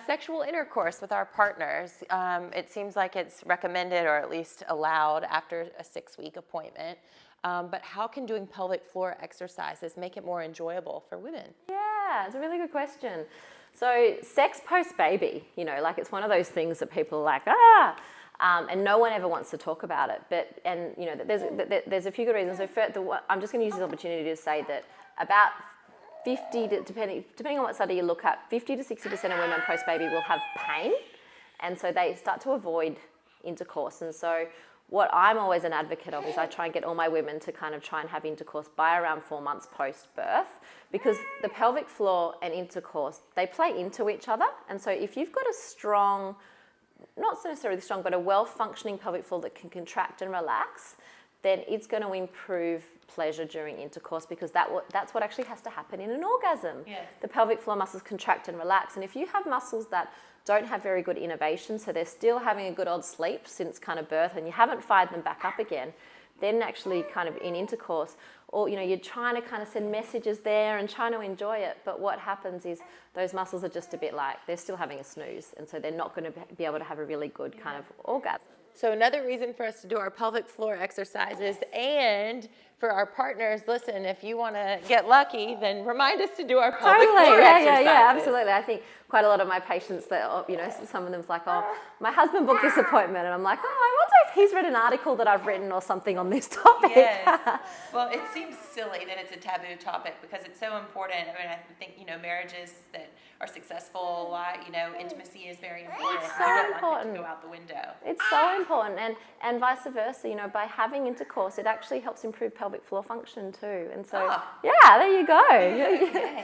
Sexual intercourse with our partners. It seems like it's recommended or at least allowed after a 6-week appointment. But how can doing pelvic floor exercises make it more enjoyable for women? Yeah, it's a really good question. So sex post-baby, like it's one of those things that people are like, and no one ever wants to talk about it. There's a few good reasons. So I'm just going to use this opportunity to say that about 50, depending on what study you look at, 50 to 60% of women post-baby will have pain, and so they start to avoid intercourse. And so what I'm always an advocate of is I try and get all my women to kind of try and have intercourse by around 4 months post-birth, because the pelvic floor and intercourse, they play into each other. And so if you've got a strong, not necessarily strong, but a well-functioning pelvic floor that can contract and relax, then it's going to improve pleasure during intercourse, because that's what actually has to happen in an orgasm. Yes. The pelvic floor muscles contract and relax. And if you have muscles that don't have very good innervation, so they're still having a good old sleep since kind of birth, and you haven't fired them back up again, then actually kind of in intercourse, or you're trying to kind of send messages there and trying to enjoy it, but what happens is those muscles are just a bit like, they're still having a snooze, and so they're not going to be able to have a really good kind of orgasm. So another reason for us to do our pelvic floor exercises, and for our partners, listen, if you want to get lucky, then remind us to do our pelvic floor exercises. Yeah, absolutely. I think quite a lot of my patients that, some of them's like, my husband booked this appointment, and I'm like, I wonder if he's read an article that I've written or something on this topic. Yes. Well, it seems silly that it's a taboo topic, because it's so important. I mean, I think, marriages that are successful, intimacy is very important. It's so you don't important. want it to go out the window. It's so important, and vice versa. By having intercourse, it actually helps improve pelvic floor function too. And so, yeah, there you go.